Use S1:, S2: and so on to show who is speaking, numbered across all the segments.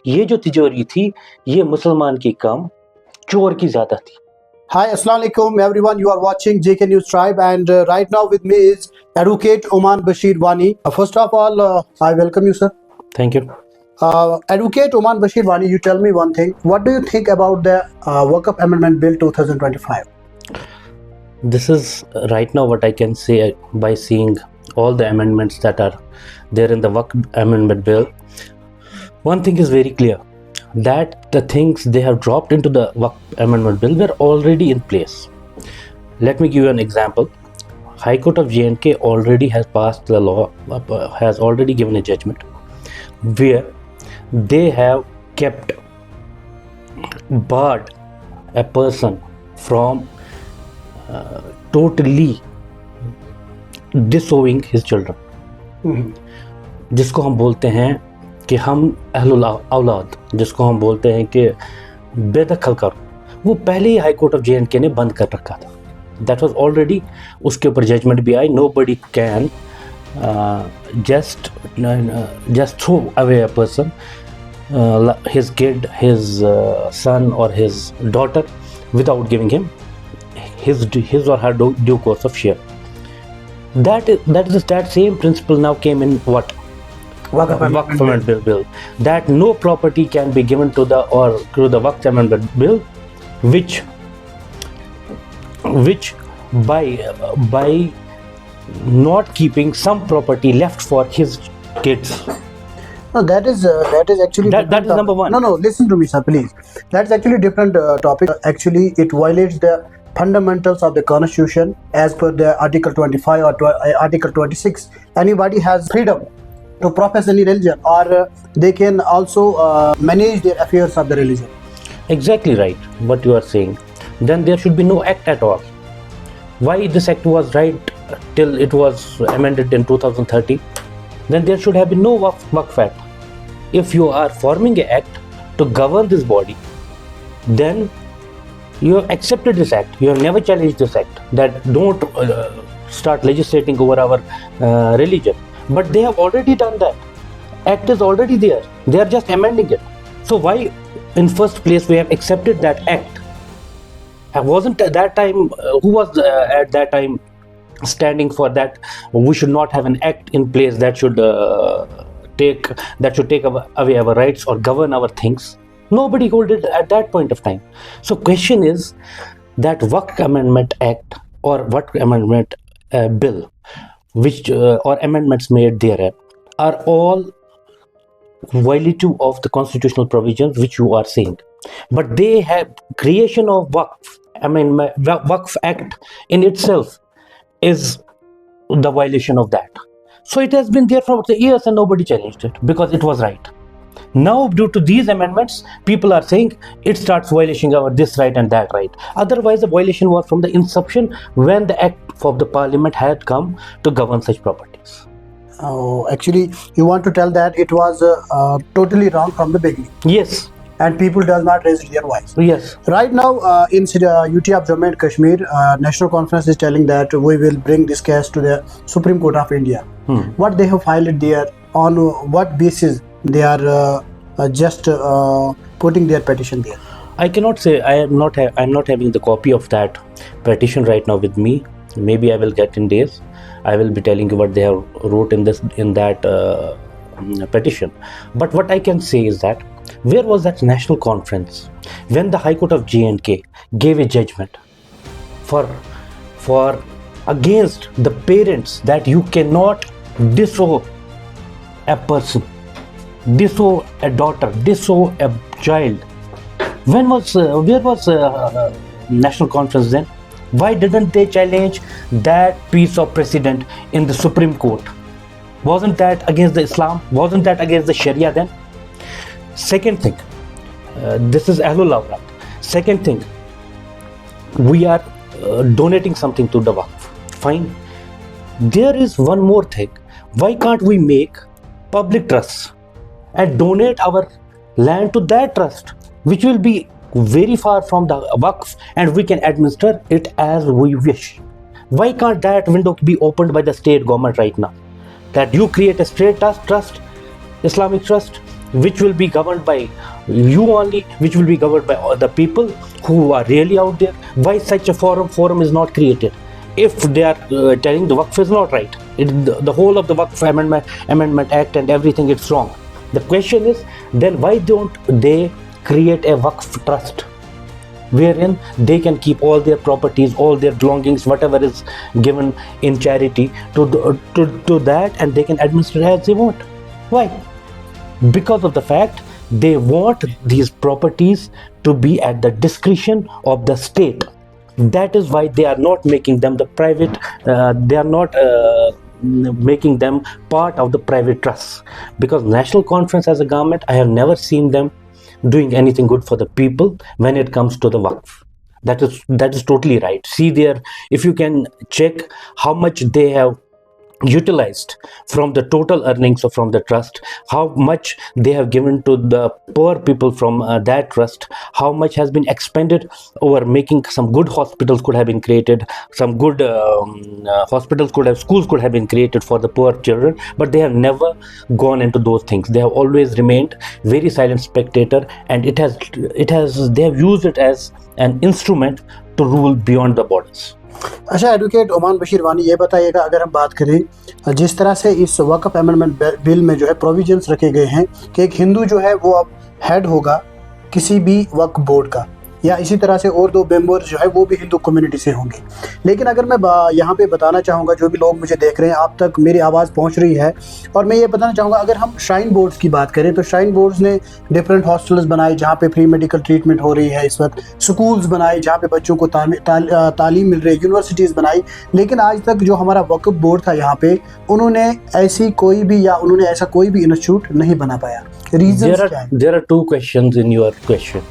S1: ये जो तिजोरी थी ये मुसलमान की कम चोर की ज्यादा थी.
S2: Hi, Assalamu alaikum everyone. You are watching JK News Tribe, and right now with me is Advocate Umaan Bashir Wani. First of all, I welcome you, sir.
S1: Thank you.
S2: Advocate Umaan Bashir Wani, you tell me one thing. What do you think about the Waqf Amendment Bill 2025?
S1: This is right now what I can say by seeing all the amendments that are there in the Waqf Amendment Bill. One thing is very clear, that the things they have dropped into the Waqf Amendment Bill were already in place. Let me give you an example. High Court of J&K already has passed the law, has already given a judgment where they have kept barred a person from totally disowning his children. जिसको हम बोलते हैं कि हम अहलुल औलाद, जिसको हम बोलते हैं कि बेदखल करो, वो पहले ही हाई कोर्ट ऑफ J&K ने बंद कर रखा था. दैट वाज ऑलरेडी, उसके ऊपर जजमेंट भी आई. Nobody can just throw away a person, his kid, his son or his daughter, without giving him his or her due course of share. That same principle now came in what? Waqf Amendment Bill. That no property can be given to the Waqf Amendment Bill, which by not keeping some property left for his kids.
S2: No, that is actually
S1: that is number one.
S2: No, listen to me, sir, please. That's actually different topic. Actually, it violates the fundamentals of the Constitution as per the Article 25 or Article 26. Anybody has freedom to profess any religion, or they can also manage their affairs of the religion.
S1: Exactly right, what you are saying. Then there should be no act at all. Why this act was right till it was amended in 2030? Then there should have been no Waqf Act. If you are forming an act to govern this body, then you have accepted this act. You have never challenged this act, that don't start legislating over our religion. But they have already done that. Act is already there. They are just amending it. So why in first place we have accepted that act? Wasn't at that time, who was at that time standing for that? We should not have an act in place that should take away our rights or govern our things. Nobody held it at that point of time. So question is that Waqf Amendment Act or Waqf Amendment Bill, which or amendments made therein, are all violative of the constitutional provisions which you are saying. But they have creation of Waqf Act in itself is the violation of that. So it has been there for years and nobody challenged it because it was right. Now, due to these amendments, people are saying it starts violating our this right and that right. Otherwise, the violation was from the inception when the act of the parliament had come to govern such properties.
S2: Oh, actually, you want to tell that it was totally wrong from the beginning.
S1: Yes.
S2: And people does not raise their voice.
S1: Yes.
S2: Right now, in UT of Jammu and Kashmir, National Conference is telling that we will bring this case to the Supreme Court of India. What they have filed there, on what basis they are just putting their petition there?
S1: I cannot say. I'm not having the copy of that petition right now with me. Maybe I will get in days. I will be telling you what they have wrote in that petition. But what I can say is that where was that national conference when the High Court of J&K gave a judgment for against the parents that you cannot disown a person, disown a daughter, disown a child? Where was national conference then? Why didn't they challenge that piece of precedent in the Supreme Court? Wasn't that against the Islam? Wasn't that against the Sharia then? Second thing, this is Ahlul Awrad. Second thing, we are donating something to the Waqf. Fine. There is one more thing. Why can't we make public trusts and donate our land to that trust, which will be very far from the Waqf, and we can administer it as we wish? Why can't that window be opened by the state government right now? That you create a state trust, Islamic trust, which will be governed by you only, which will be governed by all the people who are really out there. Why such a forum is not created? If they are telling the Waqf is not right, the whole of the Waqf Amendment Act and everything, it's wrong. The question is, then why don't they create a Waqf trust wherein they can keep all their properties, all their belongings, whatever is given in charity to that, and they can administer as they want? Why? Because of the fact they want these properties to be at the discretion of the state. That is why they are not making them the private, they are not making them part of the private trusts. Because National Conference as a government, I have never seen them doing anything good for the people when it comes to the Waqf. That is totally right. See there, if you can check how much they have utilized from the total earnings of from the trust, how much they have given to the poor people from that trust, how much has been expended over making some good hospitals could have been created, some good schools could have been created for the poor children, but they have never gone into those things. They have always remained very silent spectator, and they have used it as an instrument to rule beyond the borders.
S2: अच्छा, advocate उमान बशीर वानी, ये बताइएगा, अगर हम बात करें जिस तरह से इस वक्फ अमेंडमेंट बिल में जो है प्रोविजंस रखे गए हैं कि एक हिंदू जो है वो अब हेड होगा किसी भी वक्फ बोर्ड का, या इसी तरह से और 2 मेंबर्स जो है वो भी हिंदू कम्युनिटी से होंगे। लेकिन अगर मैं यहाँ पे बताना चाहूँगा, जो भी लोग मुझे देख रहे हैं, आप तक मेरी आवाज़ पहुँच रही है, और मैं ये बताना चाहूँगा, अगर हम श्राइन बोर्ड्स की बात करें तो श्राइन बोर्ड्स ने डिफरेंट हॉस्टल्स बनाए जहाँ पे फ्री मेडिकल ट्रीटमेंट हो रही है इस वक्त, स्कूल्स बनाए जहाँ पे बच्चों को तालीम मिल रही है, यूनिवर्सिटीज़ बनाई, लेकिन आज तक जो हमारा वक्फ बोर्ड था यहाँ पे, उन्होंने ऐसा कोई भी इंस्टीट्यूट नहीं बना पाया। रीजन क्या है?
S1: There are 2 questions in your question.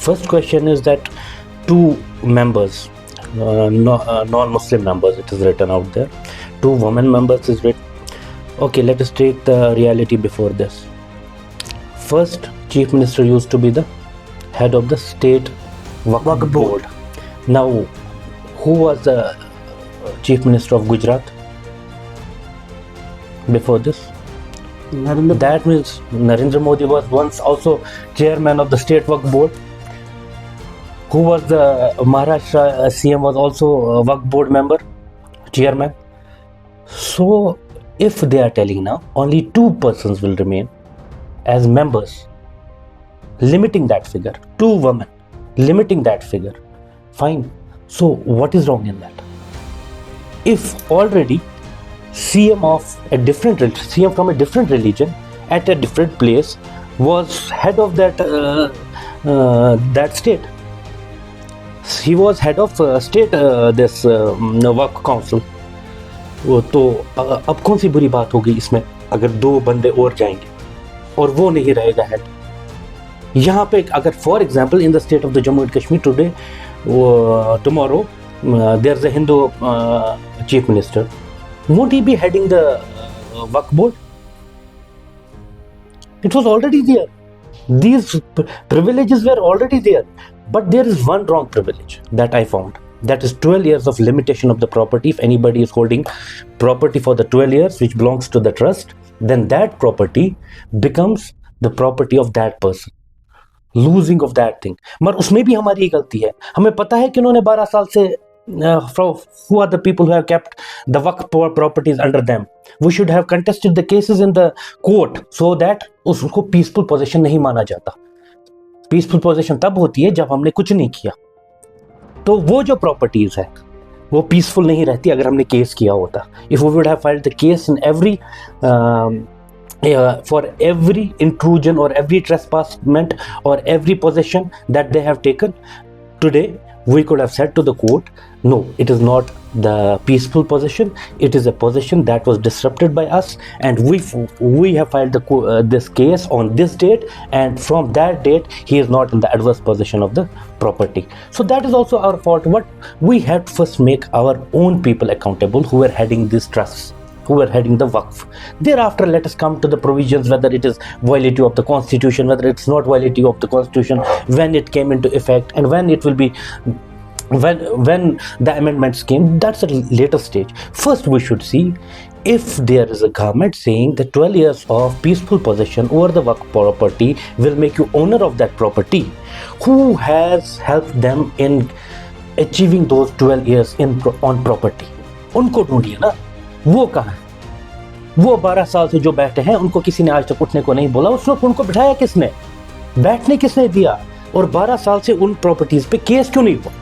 S1: First question is that 2 members, non-Muslim members, it is written out there. 2 women members is written. Okay, let us take the reality before this. First, Chief Minister used to be the head of the state Waqf board. Now, who was the Chief Minister of Gujarat before this? That means Narendra Modi was once also chairman of the state Waqf board. Who was the Maharashtra CM was also a Waqf board member, chairman. So if they are telling now only 2 persons will remain as members, limiting that figure, 2 women, limiting that figure, fine. So what is wrong in that? If already CM from a different religion at a different place was head of that state. He was head of state this Waqf council. तो अब कौन सी बुरी बात होगी इसमें अगर 2 बंदे और जाएंगे और वो नहीं रहेगा हेड? यहाँ पे अगर for example in the state of the Jammu and Kashmir today, tomorrow there's a Hindu chief minister, won't he be heading the Waqf board? It was already there. These privileges were already there. But there is one wrong privilege that I found. That is 12 years of limitation of the property. If anybody is holding property for the 12 years which belongs to the trust, then that property becomes the property of that person. Losing of that thing. मगर उसमें भी हमारी गलती है. हमें पता है कि उन्होंने 12 साल से who are the people who have kept the Waqf properties under them. We should have contested the cases in the court so that उसको peaceful possession नहीं माना जाता. पीसफुल पोजीशन तब होती है जब हमने कुछ नहीं किया, तो वो जो प्रॉपर्टीज है वो पीसफुल नहीं रहती अगर हमने केस किया होता. If we would have filed the case in every for every intrusion और एवरी ट्रेसपासमेंट और every position that they have taken today, we could have said to the court, no, it is not the peaceful possession, it is a possession that was disrupted by us, and we have filed this case on this date, and from that date he is not in the adverse possession of the property. So that is also our fault. What we have to first make our own people accountable who are heading these trusts, who are heading the Waqf. Thereafter, let us come to the provisions, whether it is violative of the constitution, whether it's not violative of the constitution, when it came into effect, and when it will be, when the amendments came. That's a later stage. First we should see if there is a government saying that 12 years of peaceful possession over the Waqf property will make you owner of that property, who has helped them in achieving those 12 years on property? उनको ढूंढिए ना, वो कहाँ है? वो 12 साल से जो बैठे हैं, उनको किसी ने आज तक उठने को नहीं बोला। उस वक्त उनको बिठाया किसने, बैठने किसने दिया, और 12 साल से उन प्रॉपर्टीज पे केस क्यों नहीं हुआ,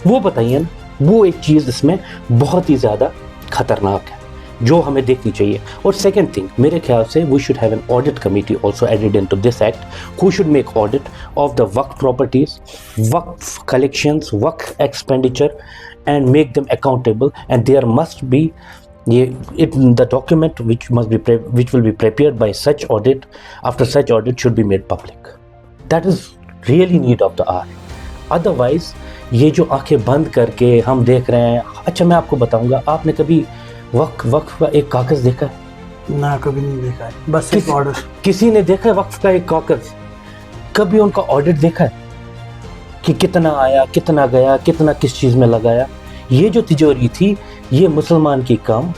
S1: वो बताइए ना। वो एक चीज इसमें बहुत ही ज्यादा खतरनाक है जो हमें देखनी चाहिए। और सेकंड थिंग, मेरे ख्याल से we should have an audit committee also added into this act who should make audit of the Waqf properties, Waqf collections, Waqf expenditure, and make them accountable. And there must be the document which will be prepared by such audit, after such audit should be made public. That is really need of the hour. Otherwise ये जो आंखें बंद करके हम देख रहे हैं। अच्छा, मैं आपको बताऊंगा, आपने कभी वक्फ का एक कागज देखा है?
S2: ना, कभी नहीं देखा है, बस एक ऑर्डर।
S1: किसी ने देखा है वक्फ का एक कागज? कभी उनका ऑडिट देखा है कि कितना आया, कितना गया, कितना किस चीज में लगाया? ये जो तिजोरी थी, ये मुसलमान की कम,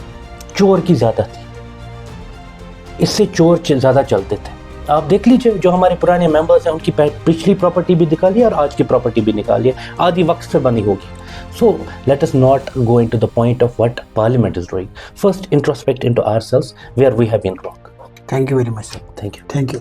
S1: चोर की ज्यादा थी। इससे चोर ज्यादा चलते थे। आप देख लीजिए, जो हमारे पुराने मेंबर्स हैं उनकी पिछली प्रॉपर्टी भी निकालिए और आज की प्रॉपर्टी भी निकालिए, आधी वक्त से बनी होगी। So let us not go into the point of what Parliament is doing. First, introspect into ourselves where we have been wrong.
S2: Thank you very much, sir.
S1: Thank you.
S2: Thank you.